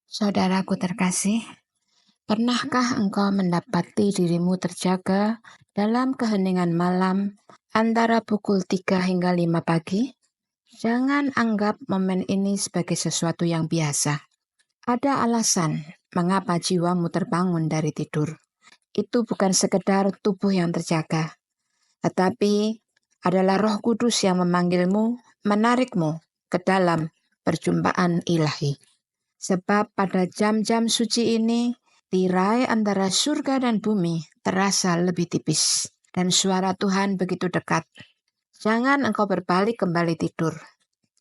Saudaraku terkasih, pernahkah engkau mendapati dirimu terjaga dalam keheningan malam antara pukul 3 hingga 5 pagi? Jangan anggap momen ini sebagai sesuatu yang biasa. Ada alasan mengapa jiwamu terbangun dari tidur. Itu bukan sekedar tubuh yang terjaga, tetapi adalah Roh Kudus yang memanggilmu, menarikmu ke dalam perjumpaan ilahi. Sebab pada jam-jam suci ini, tirai antara surga dan bumi terasa lebih tipis, dan suara Tuhan begitu dekat. Jangan engkau berbalik kembali tidur.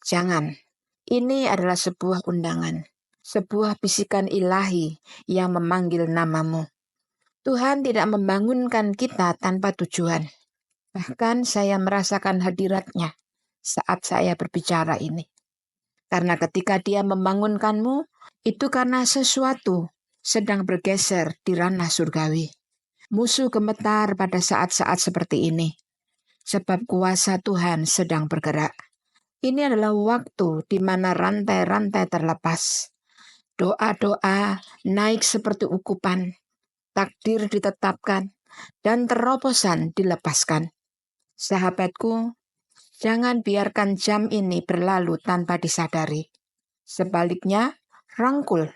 Jangan. Ini adalah sebuah undangan, sebuah bisikan ilahi yang memanggil namamu. Tuhan tidak membangunkan kita tanpa tujuan. Bahkan saya merasakan hadiratnya saat saya berbicara ini. Karena ketika dia membangunkanmu, itu karena sesuatu sedang bergeser di ranah surgawi. Musuh gemetar pada saat-saat seperti ini, sebab kuasa Tuhan sedang bergerak. Ini adalah waktu di mana rantai-rantai terlepas. Doa-doa naik seperti ukupan, takdir ditetapkan, dan terobosan dilepaskan. Sahabatku, jangan biarkan jam ini berlalu tanpa disadari. Sebaliknya, rangkul,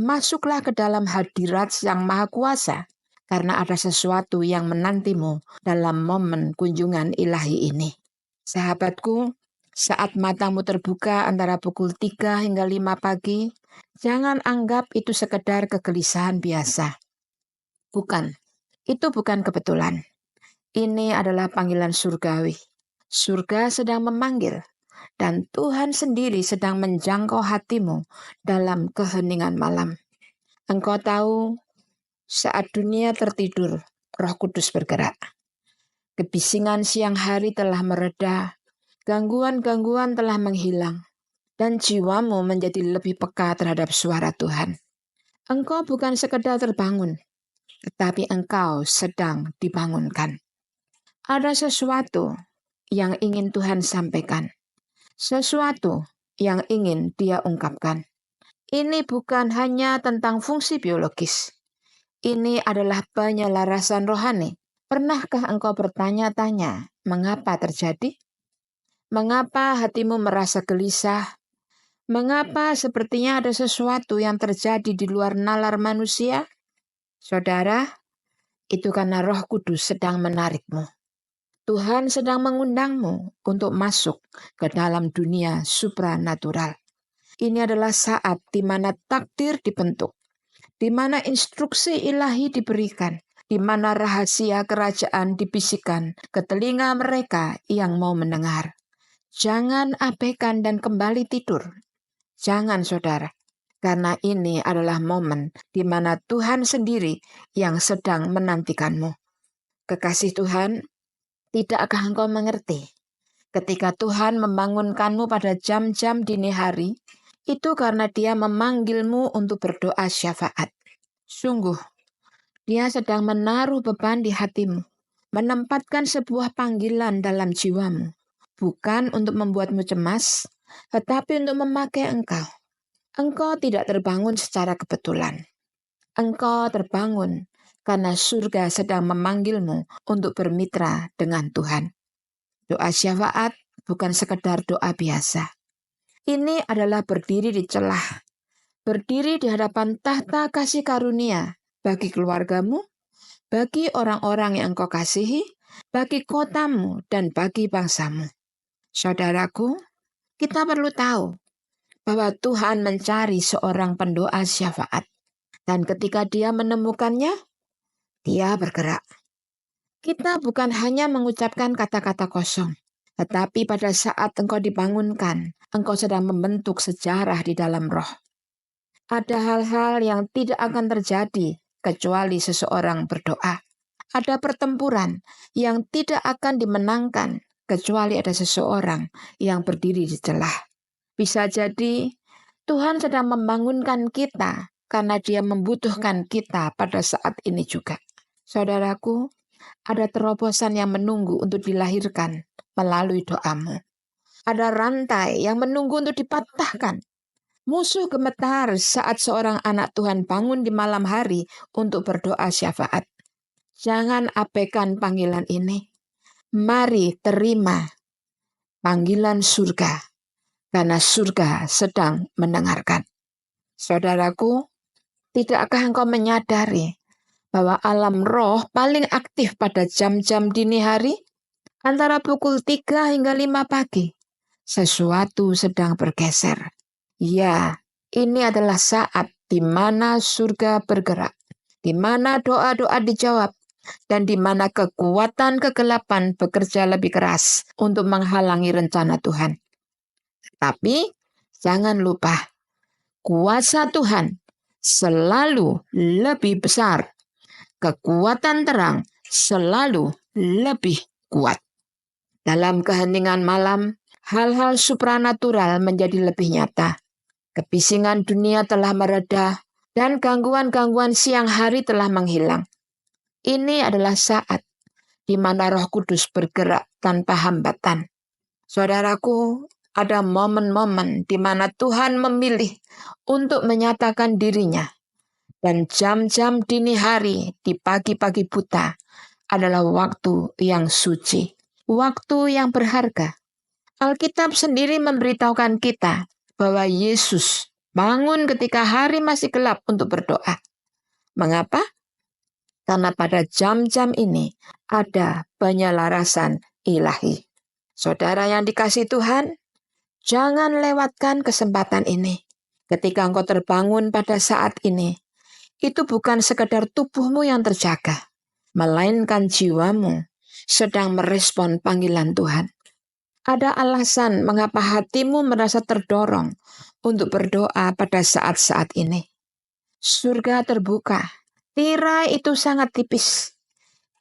masuklah ke dalam hadirat Sang Maha Kuasa, karena ada sesuatu yang menantimu dalam momen kunjungan ilahi ini. Sahabatku, saat matamu terbuka antara pukul 3 hingga 5 pagi, jangan anggap itu sekedar kegelisahan biasa. Bukan, itu bukan kebetulan. Ini adalah panggilan surgawi. Surga sedang memanggil, dan Tuhan sendiri sedang menjangkau hatimu dalam keheningan malam. Engkau tahu, saat dunia tertidur, Roh Kudus bergerak. Kebisingan siang hari telah mereda, gangguan-gangguan telah menghilang, dan jiwamu menjadi lebih peka terhadap suara Tuhan. Engkau bukan sekedar terbangun, tetapi engkau sedang dibangunkan. Ada sesuatu yang ingin Tuhan sampaikan, sesuatu yang ingin Dia ungkapkan. Ini bukan hanya tentang fungsi biologis. Ini adalah penyelarasan rohani. Pernahkah engkau bertanya-tanya mengapa terjadi? Mengapa hatimu merasa gelisah? Mengapa sepertinya ada sesuatu yang terjadi di luar nalar manusia? Saudara, itu karena Roh Kudus sedang menarikmu. Tuhan sedang mengundangmu untuk masuk ke dalam dunia supranatural. Ini adalah saat di mana takdir dibentuk, di mana instruksi ilahi diberikan, di mana rahasia kerajaan dibisikkan ke telinga mereka yang mau mendengar. Jangan abaikan dan kembali tidur. Jangan, saudara, karena ini adalah momen di mana Tuhan sendiri yang sedang menantikanmu. Kekasih Tuhan, tidakkah engkau mengerti? Ketika Tuhan membangunkanmu pada jam-jam dini hari, itu karena Dia memanggilmu untuk berdoa syafaat. Sungguh, Dia sedang menaruh beban di hatimu, menempatkan sebuah panggilan dalam jiwamu, bukan untuk membuatmu cemas, tetapi untuk memakai engkau. Engkau tidak terbangun secara kebetulan. Engkau terbangun karena surga sedang memanggilmu untuk bermitra dengan Tuhan. Doa syafaat bukan sekedar doa biasa. Ini adalah berdiri di celah, berdiri di hadapan tahta kasih karunia bagi keluargamu, bagi orang-orang yang engkau kasihi, bagi kotamu, dan bagi bangsamu. Saudaraku, kita perlu tahu bahwa Tuhan mencari seorang pendoa syafaat. Dan ketika Dia menemukannya, Dia bergerak. Kita bukan hanya mengucapkan kata-kata kosong, tetapi pada saat engkau dibangunkan, engkau sedang membentuk sejarah di dalam roh. Ada hal-hal yang tidak akan terjadi kecuali seseorang berdoa. Ada pertempuran yang tidak akan dimenangkan kecuali ada seseorang yang berdiri di celah. Bisa jadi Tuhan sedang membangunkan kita karena Dia membutuhkan kita pada saat ini juga. Saudaraku, ada terobosan yang menunggu untuk dilahirkan melalui doamu. Ada rantai yang menunggu untuk dipatahkan. Musuh gemetar saat seorang anak Tuhan bangun di malam hari untuk berdoa syafaat. Jangan abaikan panggilan ini. Mari terima panggilan surga, karena surga sedang mendengarkan. Saudaraku, tidakkah engkau menyadari bahwa alam roh paling aktif pada jam-jam dini hari? Antara pukul 3 hingga 5 pagi, sesuatu sedang bergeser. Ya, ini adalah saat di mana surga bergerak, di mana doa-doa dijawab, dan di mana kekuatan kegelapan bekerja lebih keras untuk menghalangi rencana Tuhan. Tapi jangan lupa, kuasa Tuhan selalu lebih besar. Kekuatan terang selalu lebih kuat. Dalam keheningan malam, hal-hal supranatural menjadi lebih nyata. Kebisingan dunia telah mereda dan gangguan-gangguan siang hari telah menghilang. Ini adalah saat di mana Roh Kudus bergerak tanpa hambatan. Saudaraku, ada momen-momen di mana Tuhan memilih untuk menyatakan dirinya. Dan jam-jam dini hari di pagi-pagi buta adalah waktu yang suci, waktu yang berharga. Alkitab sendiri memberitahukan kita bahwa Yesus bangun ketika hari masih gelap untuk berdoa. Mengapa? Karena pada jam-jam ini ada penyelarasan ilahi. Saudara yang dikasihi Tuhan, jangan lewatkan kesempatan ini. Ketika engkau terbangun pada saat ini, itu bukan sekedar tubuhmu yang terjaga, melainkan jiwamu sedang merespon panggilan Tuhan. Ada alasan mengapa hatimu merasa terdorong untuk berdoa pada saat-saat ini. Surga terbuka, tirai itu sangat tipis.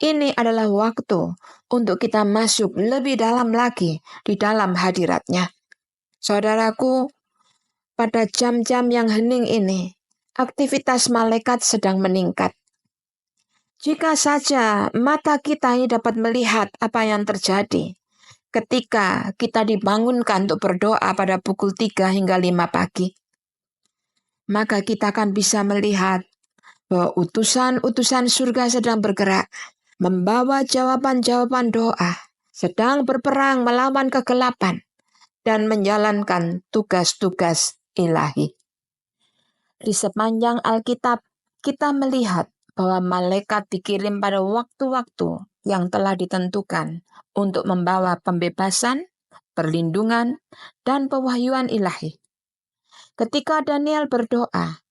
Ini adalah waktu untuk kita masuk lebih dalam lagi di dalam hadirat-Nya. Saudaraku, pada jam-jam yang hening ini, aktivitas malaikat sedang meningkat. Jika saja mata kita ini dapat melihat apa yang terjadi ketika kita dibangunkan untuk berdoa pada pukul 3 hingga 5 pagi, maka kita akan bisa melihat bahwa utusan-utusan surga sedang bergerak, membawa jawaban-jawaban doa, sedang berperang melawan kegelapan, dan menjalankan tugas-tugas ilahi. Di sepanjang Alkitab, kita melihat bahwa malaikat dikirim pada waktu-waktu yang telah ditentukan untuk membawa pembebasan, perlindungan, dan pewahyuan ilahi. Ketika Daniel berdoa,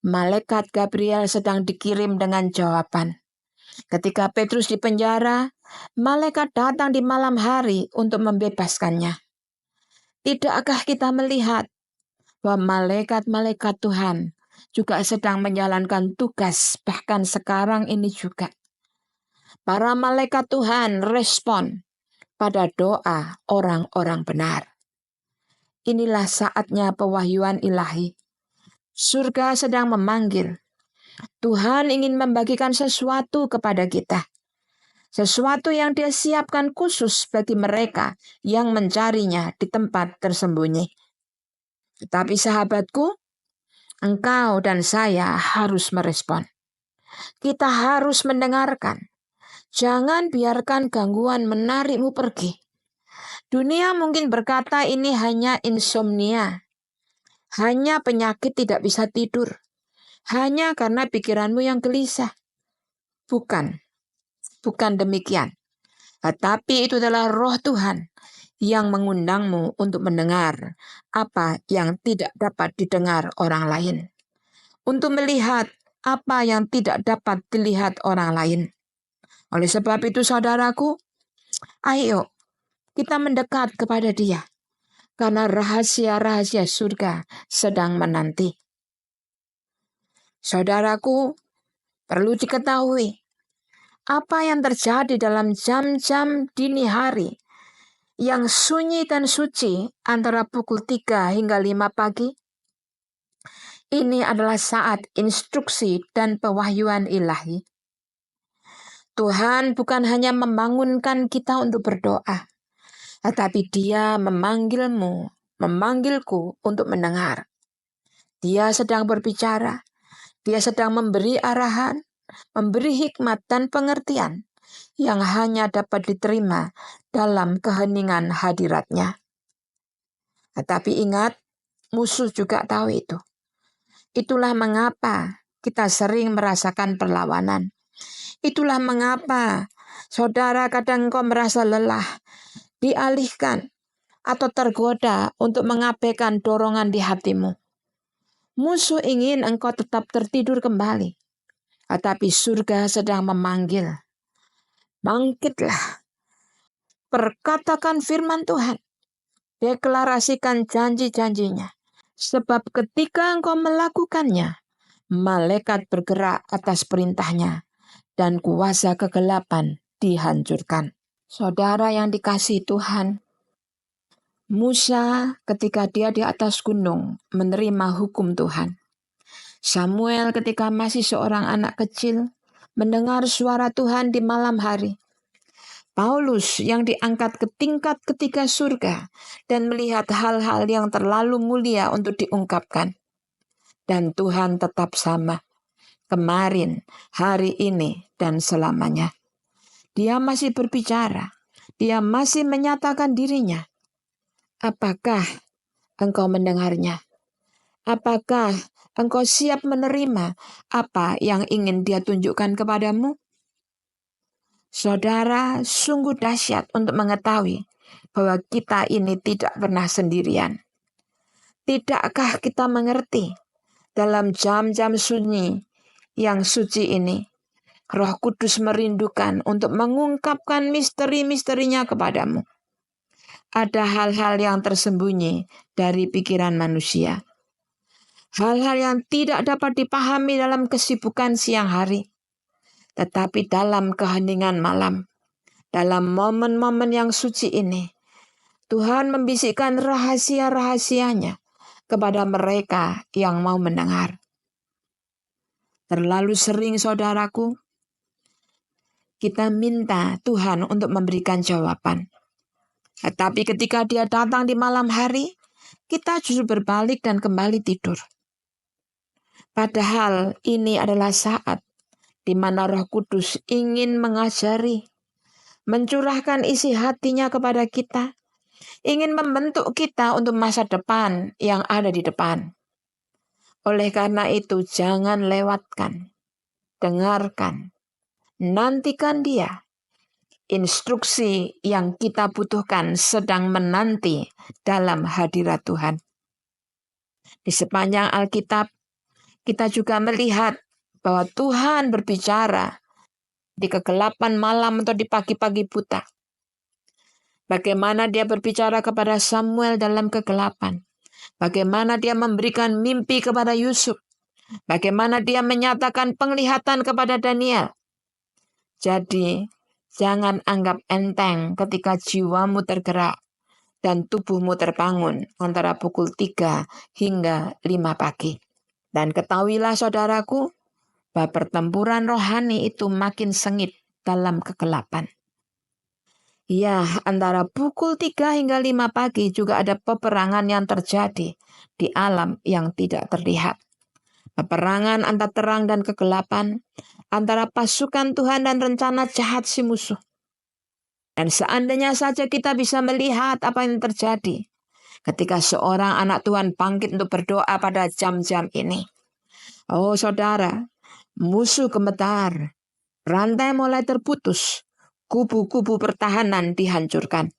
malaikat Gabriel sedang dikirim dengan jawaban. Ketika Petrus di penjara, malaikat datang di malam hari untuk membebaskannya. Tidakkah kita melihat bahwa malaikat-malaikat Tuhan juga sedang menjalankan tugas bahkan sekarang ini juga? Para malaikat Tuhan respon pada doa orang-orang benar. Inilah saatnya pewahyuan ilahi. Surga sedang memanggil. Tuhan ingin membagikan sesuatu kepada kita. Sesuatu yang Dia siapkan khusus bagi mereka yang mencarinya di tempat tersembunyi. Tetapi sahabatku, engkau dan saya harus merespon. Kita harus mendengarkan. Jangan biarkan gangguan menarikmu pergi. Dunia mungkin berkata ini hanya insomnia. Hanya penyakit tidak bisa tidur. Hanya karena pikiranmu yang gelisah. Bukan demikian. Tetapi itu adalah Roh Tuhan yang mengundangmu untuk mendengar apa yang tidak dapat didengar orang lain. Untuk melihat apa yang tidak dapat dilihat orang lain. Oleh sebab itu saudaraku, ayo kita mendekat kepada Dia. Karena rahasia-rahasia surga sedang menanti. Saudaraku, perlu diketahui apa yang terjadi dalam jam-jam dini hari yang sunyi dan suci antara pukul 3 hingga 5 pagi. Ini adalah saat instruksi dan pewahyuan ilahi. Tuhan bukan hanya membangunkan kita untuk berdoa, tetapi Dia memanggilmu, memanggilku untuk mendengar. Dia sedang berbicara, dia sedang memberi arahan, memberi hikmat dan pengertian yang hanya dapat diterima dalam keheningan hadirat-Nya. Tetapi ingat, musuh juga tahu itu. Itulah mengapa kita sering merasakan perlawanan. Itulah mengapa saudara kadang engkau merasa lelah, dialihkan, atau tergoda untuk mengabaikan dorongan di hatimu. Musuh ingin engkau tetap tertidur kembali. Tetapi surga sedang memanggil. Bangkitlah. Perkatakan firman Tuhan. Deklarasikan janji-janjinya. Sebab ketika engkau melakukannya, malaikat bergerak atas perintahnya dan kuasa kegelapan dihancurkan. Saudara yang dikasihi Tuhan, Musa ketika dia di atas gunung menerima hukum Tuhan. Samuel ketika masih seorang anak kecil mendengar suara Tuhan di malam hari. Paulus yang diangkat ke tingkat ketiga surga dan melihat hal-hal yang terlalu mulia untuk diungkapkan. Dan Tuhan tetap sama, kemarin, hari ini, dan selamanya. Dia masih berbicara, dia masih menyatakan dirinya. Apakah engkau mendengarnya? Apakah engkau siap menerima apa yang ingin dia tunjukkan kepadamu? Saudara, sungguh dahsyat untuk mengetahui bahwa kita ini tidak pernah sendirian. Tidakkah kita mengerti dalam jam-jam sunyi yang suci ini, Roh Kudus merindukan untuk mengungkapkan misteri-misterinya kepadamu. Ada hal-hal yang tersembunyi dari pikiran manusia. Hal-hal yang tidak dapat dipahami dalam kesibukan siang hari. Tetapi dalam keheningan malam, dalam momen-momen yang suci ini, Tuhan membisikkan rahasia-rahasianya kepada mereka yang mau mendengar. Terlalu sering saudaraku, kita minta Tuhan untuk memberikan jawaban. Tetapi ketika dia datang di malam hari, kita justru berbalik dan kembali tidur. Padahal ini adalah saat di mana Roh Kudus ingin mengajari, mencurahkan isi hatinya kepada kita, ingin membentuk kita untuk masa depan yang ada di depan. Oleh karena itu, jangan lewatkan, dengarkan, nantikan dia. Instruksi yang kita butuhkan sedang menanti dalam hadirat Tuhan. Di sepanjang Alkitab, kita juga melihat bahwa Tuhan berbicara di kegelapan malam atau di pagi-pagi buta. Bagaimana dia berbicara kepada Samuel dalam kegelapan. Bagaimana dia memberikan mimpi kepada Yusuf. Bagaimana dia menyatakan penglihatan kepada Daniel. Jadi, jangan anggap enteng ketika jiwamu tergerak dan tubuhmu terbangun antara pukul 3 hingga 5 pagi. Dan ketahuilah saudaraku, bahwa pertempuran rohani itu makin sengit dalam kegelapan. Ya, antara pukul 3 hingga 5 pagi juga ada peperangan yang terjadi di alam yang tidak terlihat. Peperangan antara terang dan kegelapan, antara pasukan Tuhan dan rencana jahat si musuh. Dan seandainya saja kita bisa melihat apa yang terjadi ketika seorang anak Tuhan bangkit untuk berdoa pada jam-jam ini. Oh saudara, musuh gemetar, rantai mulai terputus, kubu-kubu pertahanan dihancurkan.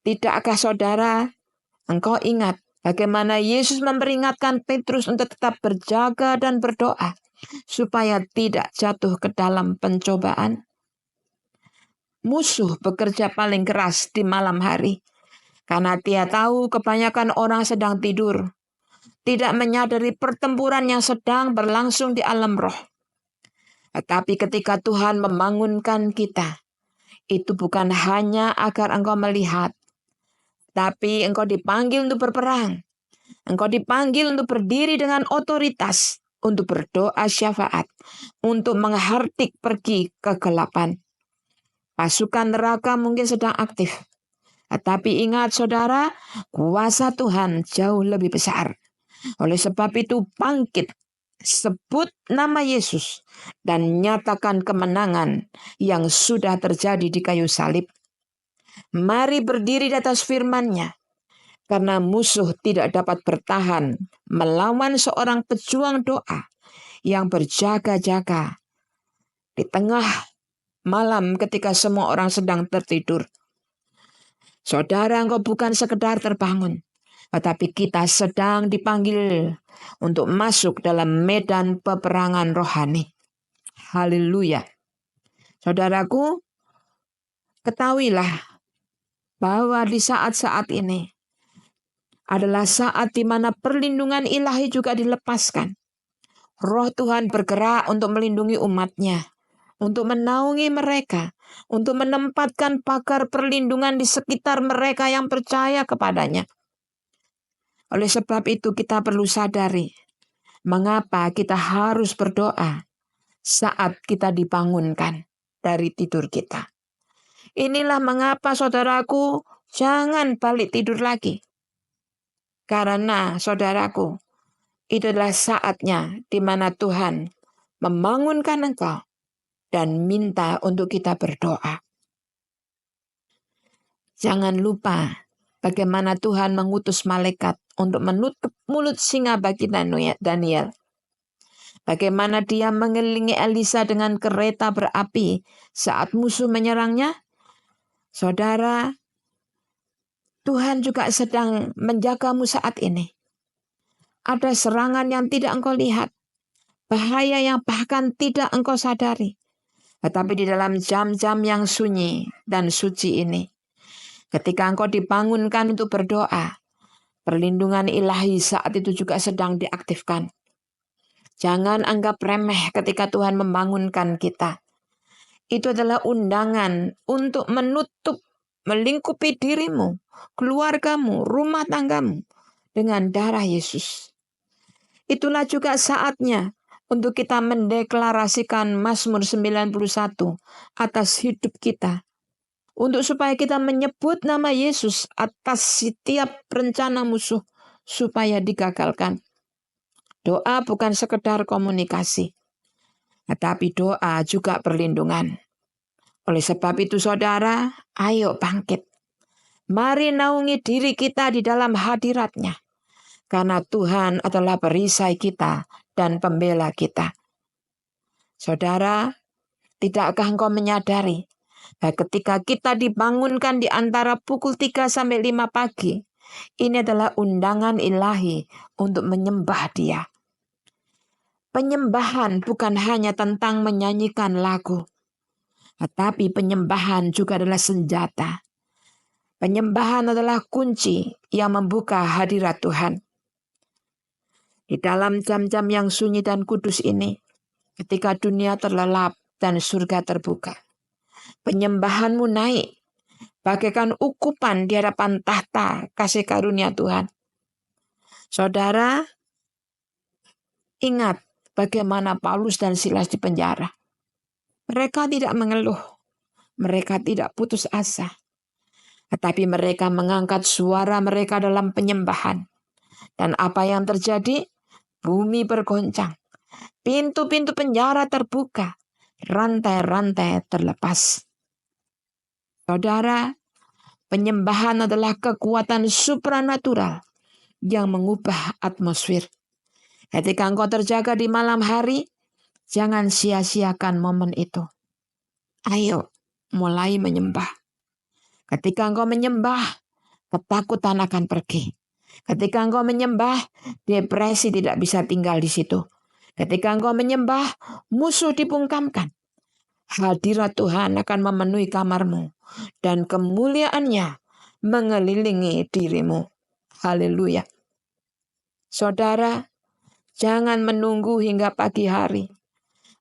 Tidakkah saudara, engkau ingat bagaimana Yesus memperingatkan Petrus untuk tetap berjaga dan berdoa supaya tidak jatuh ke dalam pencobaan? Musuh bekerja paling keras di malam hari karena dia tahu kebanyakan orang sedang tidur, tidak menyadari pertempuran yang sedang berlangsung di alam roh. Tetapi ketika Tuhan membangunkan kita, itu bukan hanya agar engkau melihat, tapi engkau dipanggil untuk berperang. Engkau dipanggil untuk berdiri dengan otoritas, untuk berdoa syafaat, untuk menghardik pergi kegelapan. Pasukan neraka mungkin sedang aktif. Tetapi ingat saudara, kuasa Tuhan jauh lebih besar. Oleh sebab itu bangkit, sebut nama Yesus, dan nyatakan kemenangan yang sudah terjadi di kayu salib. Mari berdiri di atas firman-Nya, karena musuh tidak dapat bertahan melawan seorang pejuang doa yang berjaga-jaga di tengah malam ketika semua orang sedang tertidur. Saudara, engkau bukan sekedar terbangun, tetapi kita sedang dipanggil untuk masuk dalam medan peperangan rohani. Haleluya. Saudaraku, ketahuilah bahwa di saat-saat ini adalah saat di mana perlindungan ilahi juga dilepaskan. Roh Tuhan bergerak untuk melindungi umat-Nya, untuk menaungi mereka, untuk menempatkan pagar perlindungan di sekitar mereka yang percaya kepadanya. Oleh sebab itu kita perlu sadari mengapa kita harus berdoa saat kita dibangunkan dari tidur kita. Inilah mengapa saudaraku jangan balik tidur lagi. Karena saudaraku, itu adalah saatnya di mana Tuhan membangunkan engkau dan minta untuk kita berdoa. Jangan lupa bagaimana Tuhan mengutus malaikat untuk menutup mulut singa bagi Daniel. Bagaimana dia mengelilingi Elisa dengan kereta berapi saat musuh menyerangnya. Saudara, Tuhan juga sedang menjagamu saat ini. Ada serangan yang tidak engkau lihat, bahaya yang bahkan tidak engkau sadari. Tetapi di dalam jam-jam yang sunyi dan suci ini, ketika engkau dibangunkan untuk berdoa, perlindungan ilahi saat itu juga sedang diaktifkan. Jangan anggap remeh ketika Tuhan membangunkan kita. Itu adalah undangan untuk menutup, melingkupi dirimu, keluargamu, rumah tanggamu dengan darah Yesus. Itulah juga saatnya untuk kita mendeklarasikan Mazmur 91 atas hidup kita. Untuk supaya kita menyebut nama Yesus atas setiap rencana musuh supaya digagalkan. Doa bukan sekedar komunikasi, tetapi doa juga perlindungan. Oleh sebab itu saudara, ayo bangkit. Mari naungi diri kita di dalam hadirat-Nya. Karena Tuhan adalah perisai kita dan pembela kita. Saudara, tidakkah engkau menyadari bahwa ketika kita dibangunkan di antara pukul 3 sampai 5 pagi, ini adalah undangan ilahi untuk menyembah Dia. Penyembahan bukan hanya tentang menyanyikan lagu, tetapi penyembahan juga adalah senjata. Penyembahan adalah kunci yang membuka hadirat Tuhan. Di dalam jam-jam yang sunyi dan kudus ini, ketika dunia terlelap dan surga terbuka, penyembahanmu naik bagaikan ukupan di hadapan tahta kasih karunia Tuhan. Saudara, ingat bagaimana Paulus dan Silas di penjara. Mereka tidak mengeluh, mereka tidak putus asa, tetapi mereka mengangkat suara mereka dalam penyembahan. Dan apa yang terjadi? Bumi bergoncang, pintu-pintu penjara terbuka, rantai-rantai terlepas. Saudara, penyembahan adalah kekuatan supranatural yang mengubah atmosfer. Ketika engkau terjaga di malam hari, jangan sia-siakan momen itu. Ayo, mulai menyembah. Ketika engkau menyembah, ketakutan akan pergi. Ketika engkau menyembah, depresi tidak bisa tinggal di situ. Ketika engkau menyembah, musuh dibungkamkan. Hadirat Tuhan akan memenuhi kamarmu dan kemuliaan-Nya mengelilingi dirimu. Haleluya. Saudara, jangan menunggu hingga pagi hari,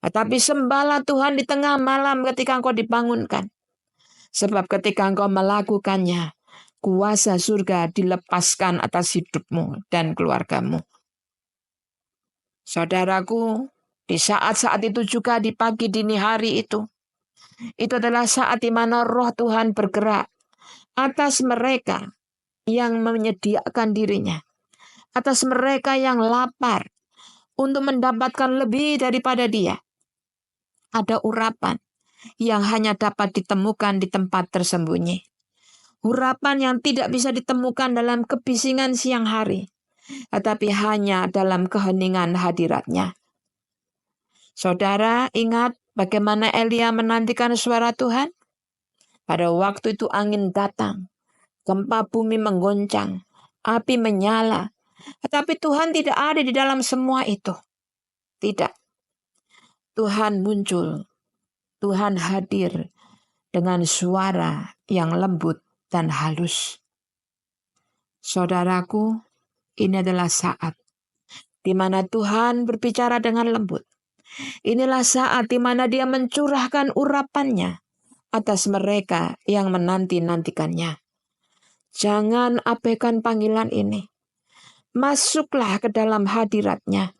tetapi sembahlah Tuhan di tengah malam ketika engkau dibangunkan. Sebab ketika engkau melakukannya, kuasa surga dilepaskan atas hidupmu dan keluargamu. Saudaraku, di saat-saat itu juga di pagi dini hari itu adalah saat di mana Roh Tuhan bergerak atas mereka yang menyediakan dirinya atas mereka yang lapar untuk mendapatkan lebih daripada Dia. Ada urapan yang hanya dapat ditemukan di tempat tersembunyi. Urapan yang tidak bisa ditemukan dalam kebisingan siang hari, tetapi hanya dalam keheningan hadirat-Nya. Saudara ingat bagaimana Elia menantikan suara Tuhan? Pada waktu itu angin datang, gempa bumi menggoncang, api menyala. Tetapi Tuhan tidak ada di dalam semua itu. Tidak. Tuhan muncul. Tuhan hadir dengan suara yang lembut dan halus. Saudaraku, ini adalah saat di mana Tuhan berbicara dengan lembut. Inilah saat di mana Dia mencurahkan urapannya atas mereka yang menanti-nantikannya. Jangan abaikan panggilan ini. Masuklah ke dalam hadirat-Nya.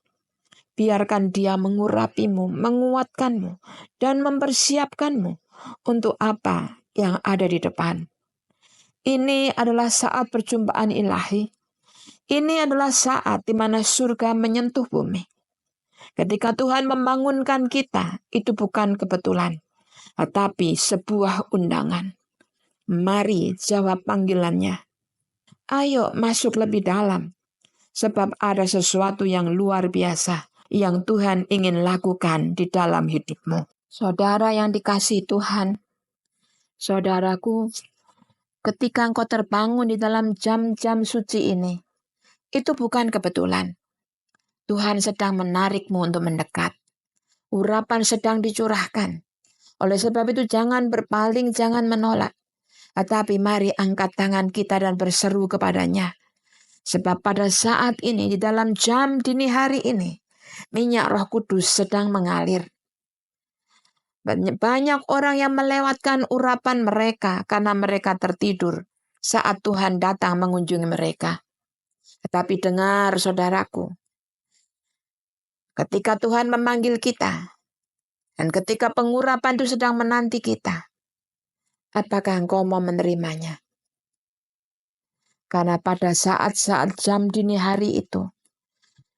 Biarkan Dia mengurapimu, menguatkanmu, dan mempersiapkanmu untuk apa yang ada di depan. Ini adalah saat perjumpaan ilahi. Ini adalah saat di mana surga menyentuh bumi. Ketika Tuhan membangunkan kita, itu bukan kebetulan, tetapi sebuah undangan. Mari jawab panggilannya. Ayo masuk lebih dalam, sebab ada sesuatu yang luar biasa yang Tuhan ingin lakukan di dalam hidupmu. Saudara yang dikasihi Tuhan, saudaraku, ketika engkau terbangun di dalam jam-jam suci ini, itu bukan kebetulan. Tuhan sedang menarikmu untuk mendekat. Urapan sedang dicurahkan. Oleh sebab itu jangan berpaling, jangan menolak. Tetapi mari angkat tangan kita dan berseru kepadanya. Sebab pada saat ini, di dalam jam dini hari ini, minyak Roh Kudus sedang mengalir. Banyak orang yang melewatkan urapan mereka karena mereka tertidur saat Tuhan datang mengunjungi mereka. Tetapi dengar saudaraku, ketika Tuhan memanggil kita, dan ketika pengurapan itu sedang menanti kita, apakah engkau mau menerimanya? Karena pada saat-saat jam dini hari itu,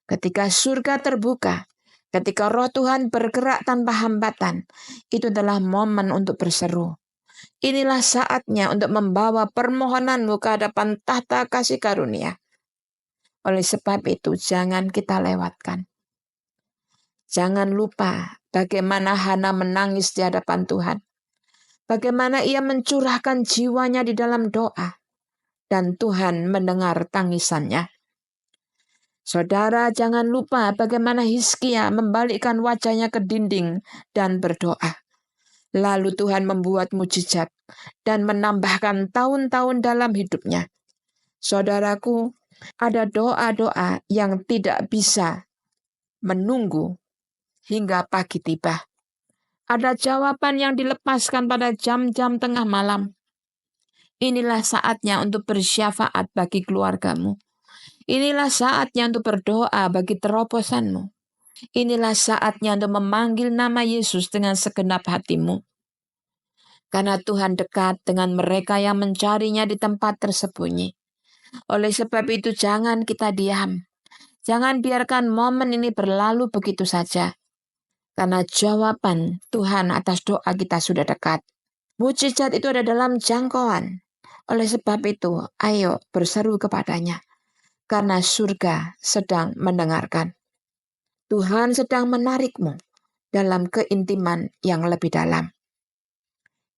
ketika surga terbuka, ketika Roh Tuhan bergerak tanpa hambatan, itu adalah momen untuk berseru. Inilah saatnya untuk membawa permohonanmu ke hadapan tahta kasih karunia. Oleh sebab itu, jangan kita lewatkan. Jangan lupa bagaimana Hana menangis di hadapan Tuhan. Bagaimana ia mencurahkan jiwanya di dalam doa. Dan Tuhan mendengar tangisannya. Saudara, jangan lupa bagaimana Hizkia membalikkan wajahnya ke dinding dan berdoa. Lalu Tuhan membuat mujizat dan menambahkan tahun-tahun dalam hidupnya. Saudaraku, ada doa-doa yang tidak bisa menunggu hingga pagi tiba. Ada jawaban yang dilepaskan pada jam-jam tengah malam. Inilah saatnya untuk bersyafaat bagi keluargamu. Inilah saatnya untuk berdoa bagi terobosanmu. Inilah saatnya untuk memanggil nama Yesus dengan segenap hatimu. Karena Tuhan dekat dengan mereka yang mencarinya di tempat tersembunyi. Oleh sebab itu jangan kita diam. Jangan biarkan momen ini berlalu begitu saja. Karena jawaban Tuhan atas doa kita sudah dekat. Mujizat itu ada dalam jangkauan. Oleh sebab itu, ayo berseru kepadanya. Karena surga sedang mendengarkan. Tuhan sedang menarikmu dalam keintiman yang lebih dalam.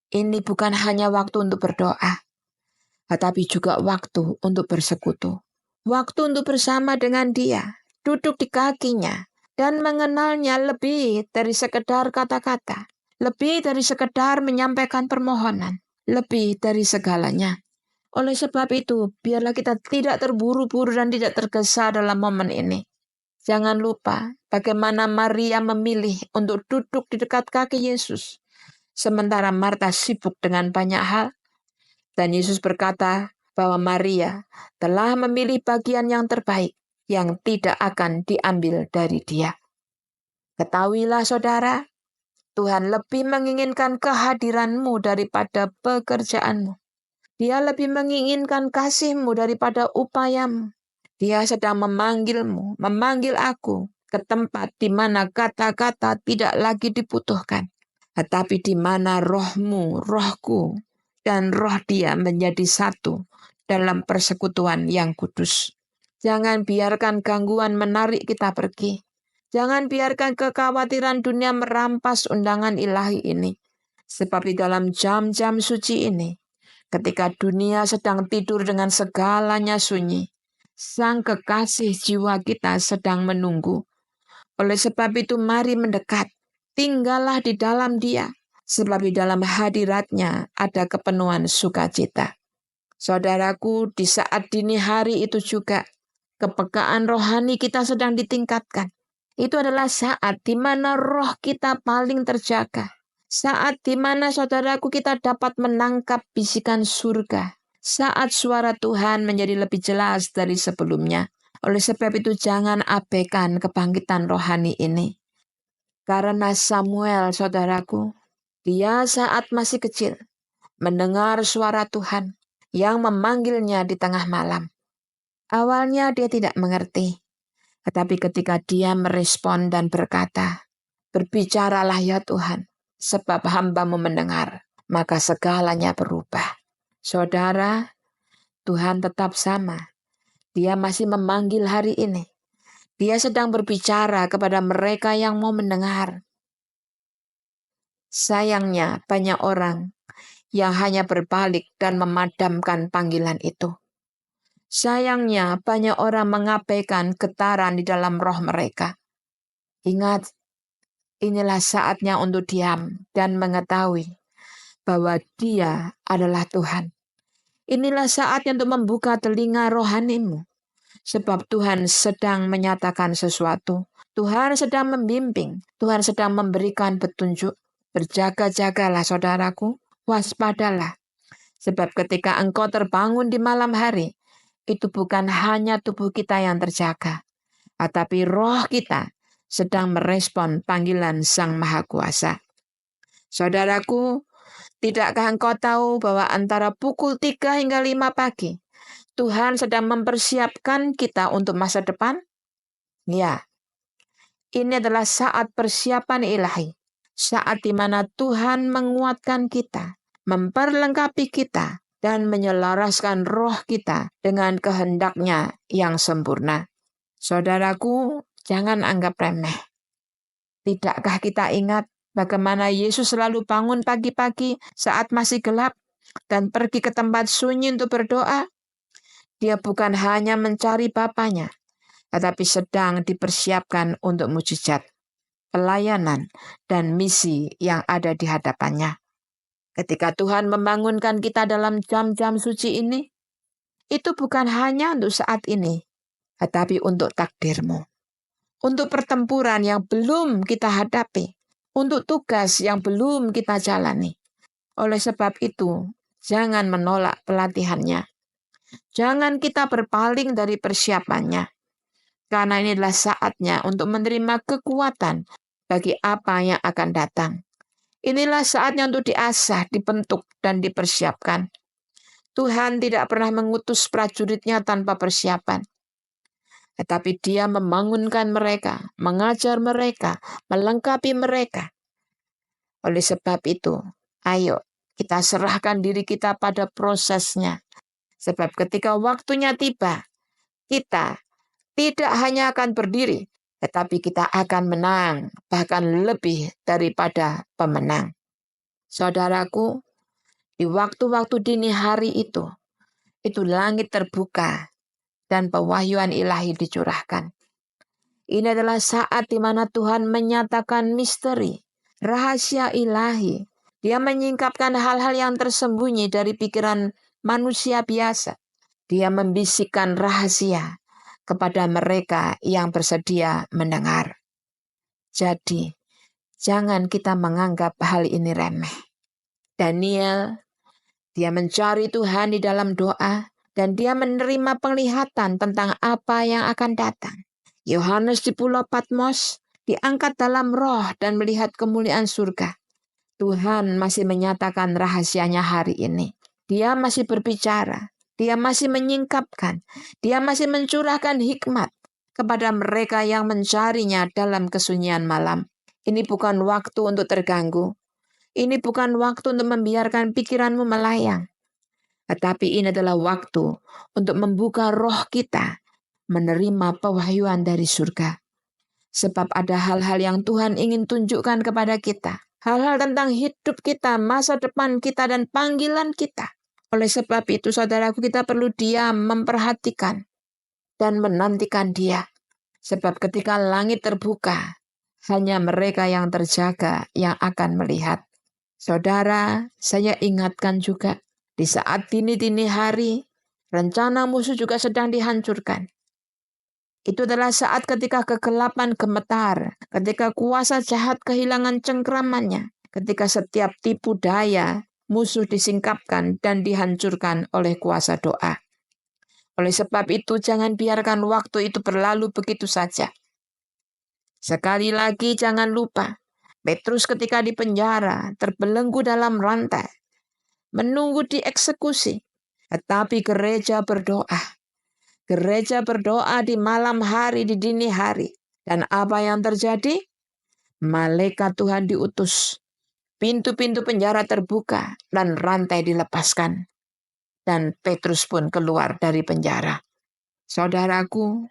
Ini bukan hanya waktu untuk berdoa, tetapi juga waktu untuk bersekutu. Waktu untuk bersama dengan Dia, duduk di kakinya, dan mengenalnya lebih dari sekedar kata-kata, lebih dari sekedar menyampaikan permohonan, lebih dari segalanya. Oleh sebab itu, biarlah kita tidak terburu-buru dan tidak tergesa dalam momen ini. Jangan lupa bagaimana Maria memilih untuk duduk di dekat kaki Yesus, sementara Marta sibuk dengan banyak hal. Dan Yesus berkata bahwa Maria telah memilih bagian yang terbaik yang tidak akan diambil dari dia. Ketahuilah saudara, Tuhan lebih menginginkan kehadiranmu daripada pekerjaanmu. Dia lebih menginginkan kasihmu daripada upayamu. Dia sedang memanggilmu, memanggil aku ke tempat di mana kata-kata tidak lagi dibutuhkan, tetapi di mana rohmu, rohku, dan roh dia menjadi satu dalam persekutuan yang kudus. Jangan biarkan gangguan menarik kita pergi. Jangan biarkan kekhawatiran dunia merampas undangan ilahi ini. Sebab di dalam jam-jam suci ini, ketika dunia sedang tidur dengan segalanya sunyi, Sang kekasih jiwa kita sedang menunggu. Oleh sebab itu mari mendekat, tinggallah di dalam Dia, sebab di dalam hadiratnya ada kepenuhan sukacita. Saudaraku, di saat dini hari itu juga, kepekaan rohani kita sedang ditingkatkan. Itu adalah saat di mana roh kita paling terjaga. Saat di mana saudaraku kita dapat menangkap bisikan surga. Saat suara Tuhan menjadi lebih jelas dari sebelumnya. Oleh sebab itu jangan abaikan kebangkitan rohani ini. Karena Samuel, saudaraku, dia saat masih kecil mendengar suara Tuhan yang memanggilnya di tengah malam. Awalnya dia tidak mengerti. Tetapi ketika dia merespon dan berkata, "Berbicaralah ya Tuhan, sebab hamba-Mu mendengar," maka segalanya berubah. Saudara, Tuhan tetap sama. Dia masih memanggil hari ini. Dia sedang berbicara kepada mereka yang mau mendengar. Sayangnya banyak orang yang hanya berbalik dan memadamkan panggilan itu. Sayangnya banyak orang mengabaikan getaran di dalam roh mereka. Ingat, inilah saatnya untuk diam dan mengetahui bahwa Dia adalah Tuhan. Inilah saatnya untuk membuka telinga rohanimu. Sebab Tuhan sedang menyatakan sesuatu. Tuhan sedang membimbing. Tuhan sedang memberikan petunjuk. Berjaga-jagalah saudaraku. Waspadalah. Sebab ketika engkau terbangun di malam hari, itu bukan hanya tubuh kita yang terjaga, tetapi roh kita sedang merespon panggilan Sang Maha Kuasa. Saudaraku, tidakkah engkau tahu bahwa antara pukul 3 hingga 5 pagi, Tuhan sedang mempersiapkan kita untuk masa depan? Ya, ini adalah saat persiapan ilahi. Saat di mana Tuhan menguatkan kita, memperlengkapi kita, dan menyelaraskan roh kita dengan kehendak-Nya yang sempurna. Saudaraku, jangan anggap remeh. Tidakkah kita ingat bagaimana Yesus selalu bangun pagi-pagi saat masih gelap dan pergi ke tempat sunyi untuk berdoa? Dia bukan hanya mencari Bapanya, tetapi sedang dipersiapkan untuk mujizat, pelayanan, dan misi yang ada di hadapannya. Ketika Tuhan membangunkan kita dalam jam-jam suci ini, itu bukan hanya untuk saat ini, tetapi untuk takdirmu. Untuk pertempuran yang belum kita hadapi, untuk tugas yang belum kita jalani. Oleh sebab itu, jangan menolak pelatihannya. Jangan kita berpaling dari persiapannya. Karena ini adalah saatnya untuk menerima kekuatan bagi apa yang akan datang. Inilah saatnya untuk diasah, dibentuk, dan dipersiapkan. Tuhan tidak pernah mengutus prajuritnya tanpa persiapan. Tetapi Dia membangunkan mereka, mengajar mereka, melengkapi mereka. Oleh sebab itu, ayo kita serahkan diri kita pada prosesnya. Sebab ketika waktunya tiba, kita tidak hanya akan berdiri, tetapi kita akan menang, bahkan lebih daripada pemenang. Saudaraku, di waktu-waktu dini hari itu langit terbuka dan pewahyuan ilahi dicurahkan. Ini adalah saat di mana Tuhan menyatakan misteri, rahasia ilahi. Dia menyingkapkan hal-hal yang tersembunyi dari pikiran manusia biasa. Dia membisikkan rahasia kepada mereka yang bersedia mendengar. Jadi, jangan kita menganggap hal ini remeh. Daniel, dia mencari Tuhan di dalam doa, dan dia menerima penglihatan tentang apa yang akan datang. Yohanes di Pulau Patmos diangkat dalam roh dan melihat kemuliaan surga. Tuhan masih menyatakan rahasianya hari ini. Dia masih berbicara. Dia masih menyingkapkan, dia masih mencurahkan hikmat kepada mereka yang mencarinya dalam kesunyian malam. Ini bukan waktu untuk terganggu. Ini bukan waktu untuk membiarkan pikiranmu melayang. Tetapi ini adalah waktu untuk membuka roh kita, menerima pewahyuan dari surga. Sebab ada hal-hal yang Tuhan ingin tunjukkan kepada kita. Hal-hal tentang hidup kita, masa depan kita, dan panggilan kita. Oleh sebab itu, saudaraku, kita perlu diam, memperhatikan, dan menantikan Dia. Sebab ketika langit terbuka, hanya mereka yang terjaga yang akan melihat. Saudara, saya ingatkan juga, di saat dini-dini hari, rencana musuh juga sedang dihancurkan. Itu adalah saat ketika kegelapan gemetar, ketika kuasa jahat kehilangan cengkramannya, ketika setiap tipu daya musuh disingkapkan dan dihancurkan oleh kuasa doa. Oleh sebab itu, jangan biarkan waktu itu berlalu begitu saja. Sekali lagi, jangan lupa, Petrus ketika di penjara, terbelenggu dalam rantai, menunggu dieksekusi, tetapi gereja berdoa. Gereja berdoa di malam hari, di dini hari. Dan apa yang terjadi? Malaikat Tuhan diutus. Pintu-pintu penjara terbuka dan rantai dilepaskan. Dan Petrus pun keluar dari penjara. Saudaraku,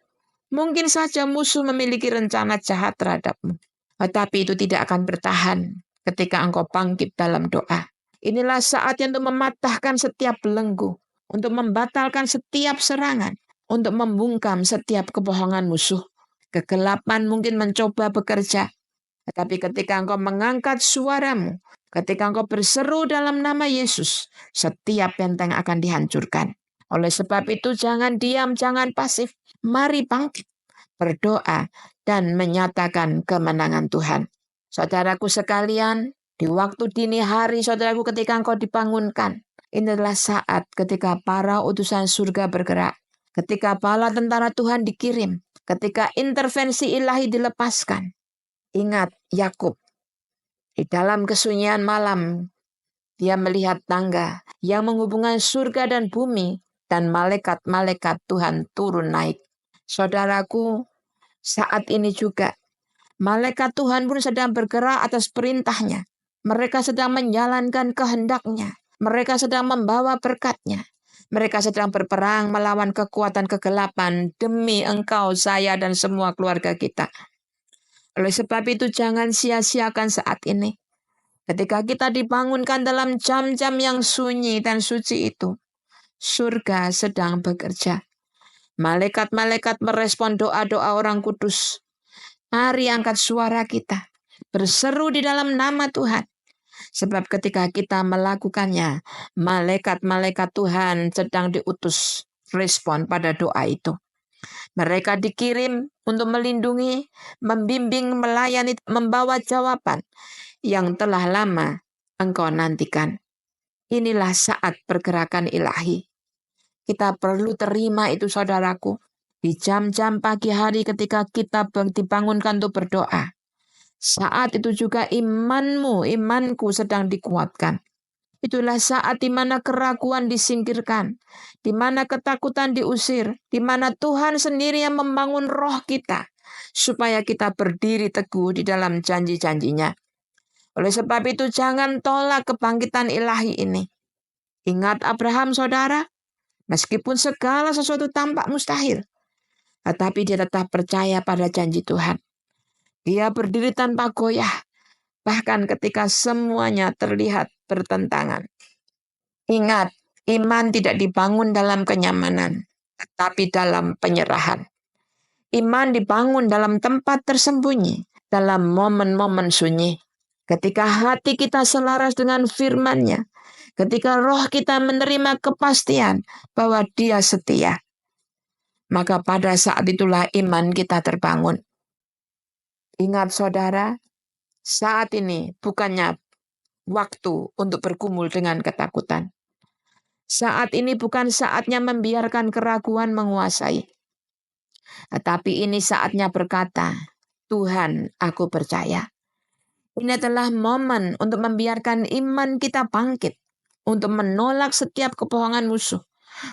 mungkin saja musuh memiliki rencana jahat terhadapmu. Tetapi itu tidak akan bertahan ketika engkau bangkit dalam doa. Inilah saatnya untuk mematahkan setiap belenggu, untuk membatalkan setiap serangan, untuk membungkam setiap kebohongan musuh. Kegelapan mungkin mencoba bekerja, tetapi ketika engkau mengangkat suaramu, ketika engkau berseru dalam nama Yesus, setiap benteng akan dihancurkan. Oleh sebab itu jangan diam, jangan pasif. Mari bangkit, berdoa, dan menyatakan kemenangan Tuhan. Saudaraku sekalian, di waktu dini hari, saudaraku, ketika engkau dibangunkan, ini adalah saat ketika para utusan surga bergerak, ketika bala tentara Tuhan dikirim, ketika intervensi ilahi dilepaskan. Ingat Yakub, di dalam kesunyian malam, dia melihat tangga yang menghubungkan surga dan bumi, dan malaikat-malaikat Tuhan turun naik. Saudaraku, saat ini juga, malaikat Tuhan pun sedang bergerak atas perintahnya. Mereka sedang menjalankan kehendaknya. Mereka sedang membawa berkatnya. Mereka sedang berperang melawan kekuatan kegelapan demi engkau, saya, dan semua keluarga kita. Oleh sebab itu jangan sia-siakan saat ini. Ketika kita dibangunkan dalam jam-jam yang sunyi dan suci itu, surga sedang bekerja. Malaikat-malaikat merespon doa-doa orang kudus. Mari angkat suara kita, berseru di dalam nama Tuhan. Sebab ketika kita melakukannya, malaikat-malaikat Tuhan sedang diutus respon pada doa itu. Mereka dikirim untuk melindungi, membimbing, melayani, membawa jawaban yang telah lama engkau nantikan. Inilah saat pergerakan ilahi. Kita perlu terima itu, saudaraku. Di jam-jam pagi hari ketika kita dibangunkan untuk berdoa. Saat itu juga imanmu, imanku sedang dikuatkan. Itulah saat di mana keraguan disingkirkan, di mana ketakutan diusir, di mana Tuhan sendiri yang membangun roh kita, supaya kita berdiri teguh di dalam janji-janjinya. Oleh sebab itu jangan tolak kebangkitan ilahi ini. Ingat Abraham, saudara, meskipun segala sesuatu tampak mustahil, tetapi dia tetap percaya pada janji Tuhan. Dia berdiri tanpa goyah, bahkan ketika semuanya terlihat bertentangan. Ingat, iman tidak dibangun dalam kenyamanan, tetapi dalam penyerahan. Iman dibangun dalam tempat tersembunyi, dalam momen-momen sunyi. Ketika hati kita selaras dengan firman-Nya, ketika roh kita menerima kepastian bahwa Dia setia, maka pada saat itulah iman kita terbangun. Ingat saudara, saat ini bukannya waktu untuk bergumul dengan ketakutan. Saat ini bukan saatnya membiarkan keraguan menguasai. Tetapi ini saatnya berkata, Tuhan, aku percaya. Ini adalah momen untuk membiarkan iman kita bangkit, untuk menolak setiap kebohongan musuh,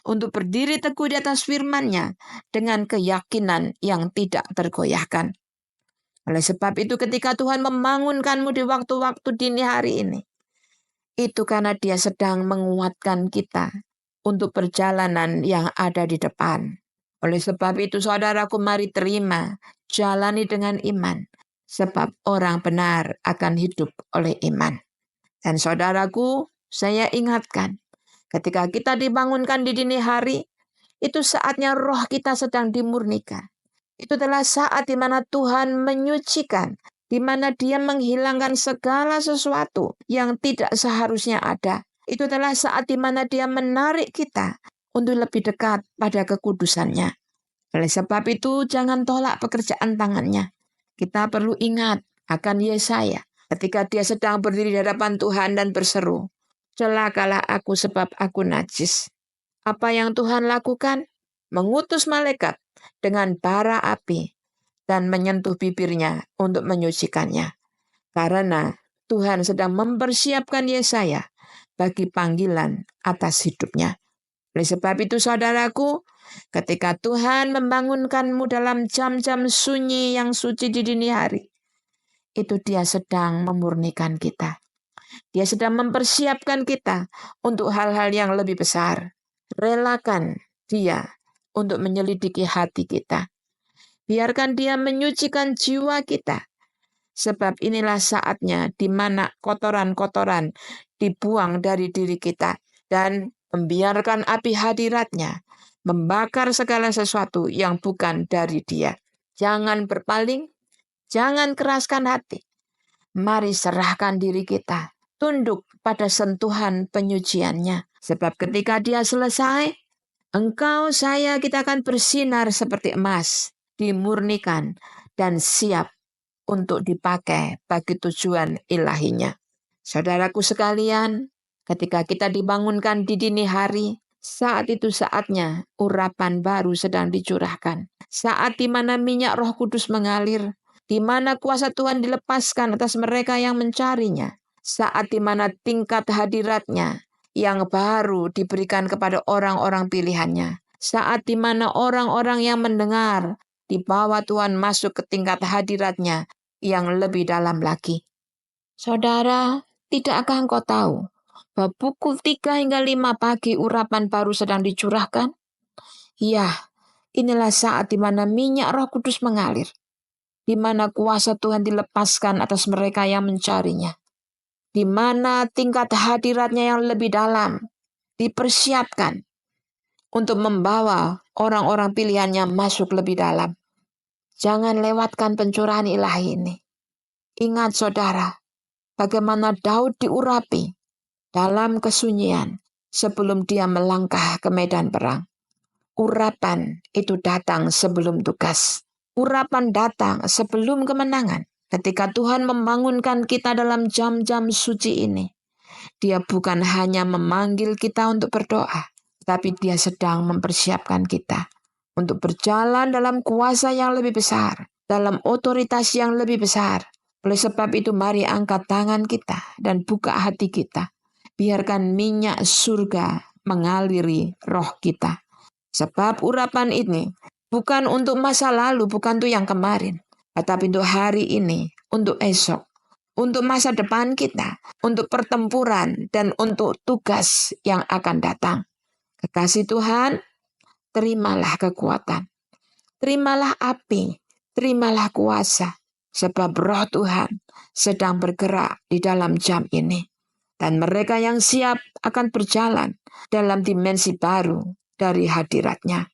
untuk berdiri teguh di atas firman-Nya dengan keyakinan yang tidak tergoyahkan. Oleh sebab itu ketika Tuhan membangunkanmu di waktu-waktu dini hari ini, itu karena Dia sedang menguatkan kita untuk perjalanan yang ada di depan. Oleh sebab itu saudaraku, mari terima, jalani dengan iman, sebab orang benar akan hidup oleh iman. Dan saudaraku, saya ingatkan, ketika kita dibangunkan di dini hari, itu saatnya roh kita sedang dimurnikan. Itu adalah saat di mana Tuhan menyucikan, di mana Dia menghilangkan segala sesuatu yang tidak seharusnya ada. Itu adalah saat di mana Dia menarik kita untuk lebih dekat pada kekudusan-Nya. Oleh sebab itu, jangan tolak pekerjaan tangan-Nya. Kita perlu ingat akan Yesaya ketika dia sedang berdiri di hadapan Tuhan dan berseru, "Celakalah aku sebab aku najis." Apa yang Tuhan lakukan? Mengutus malaikat dengan bara api dan menyentuh bibirnya untuk menyucikannya. Karena Tuhan sedang mempersiapkan Yesaya bagi panggilan atas hidupnya. Oleh sebab itu saudaraku, ketika Tuhan membangunkanmu dalam jam-jam sunyi yang suci di dini hari, itu Dia sedang memurnikan kita. Dia sedang mempersiapkan kita untuk hal-hal yang lebih besar. Relakan Dia untuk menyelidiki hati kita. Biarkan Dia menyucikan jiwa kita. Sebab inilah saatnya di mana kotoran-kotoran dibuang dari diri kita. Dan membiarkan api hadirat-Nya membakar segala sesuatu yang bukan dari Dia. Jangan berpaling, jangan keraskan hati. Mari serahkan diri kita, tunduk pada sentuhan penyucian-Nya. Sebab ketika Dia selesai, engkau, saya, kita akan bersinar seperti emas, dimurnikan dan siap untuk dipakai bagi tujuan ilahinya. Saudaraku sekalian, ketika kita dibangunkan di dini hari, saat itu saatnya urapan baru sedang dicurahkan. Saat di mana minyak Roh Kudus mengalir, di mana kuasa Tuhan dilepaskan atas mereka yang mencarinya. Saat di mana tingkat hadirat-Nya yang baru diberikan kepada orang-orang pilihan-Nya. Saat di mana orang-orang yang mendengar dibawa Tuhan masuk ke tingkat hadirat-Nya yang lebih dalam lagi. Saudara, tidakkah engkau tahu bahwa pukul 3 hingga 5 pagi urapan baru sedang dicurahkan? Ya, inilah saat di mana minyak Roh Kudus mengalir, di mana kuasa Tuhan dilepaskan atas mereka yang mencarinya, di mana tingkat hadirat-Nya yang lebih dalam dipersiapkan untuk membawa orang-orang pilihan-Nya masuk lebih dalam. Jangan lewatkan pencurahan ilahi ini. Ingat saudara, bagaimana Daud diurapi dalam kesunyian sebelum dia melangkah ke medan perang. Urapan itu datang sebelum tugas. Urapan datang sebelum kemenangan. Ketika Tuhan membangunkan kita dalam jam-jam suci ini, Dia bukan hanya memanggil kita untuk berdoa, tapi Dia sedang mempersiapkan kita untuk berjalan dalam kuasa yang lebih besar, dalam otoritas yang lebih besar. Oleh sebab itu mari angkat tangan kita dan buka hati kita. Biarkan minyak surga mengaliri roh kita. Sebab urapan ini bukan untuk masa lalu, bukan untuk yang kemarin, tetapi untuk hari ini, untuk esok, untuk masa depan kita, untuk pertempuran, dan untuk tugas yang akan datang. Kekasih Tuhan, terimalah kekuatan, terimalah api, terimalah kuasa, sebab roh Tuhan sedang bergerak di dalam jam ini. Dan mereka yang siap akan berjalan dalam dimensi baru dari hadirat-Nya.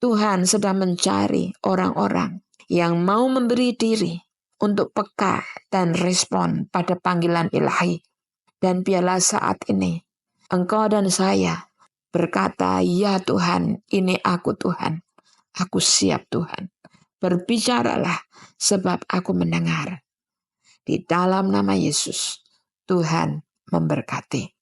Tuhan sedang mencari orang-orang yang mau memberi diri untuk peka dan respon pada panggilan ilahi. Dan biarlah saat ini engkau dan saya berkata, "Ya Tuhan, ini aku Tuhan. Aku siap Tuhan. Berbicaralah sebab aku mendengar." Di dalam nama Yesus, Tuhan memberkati.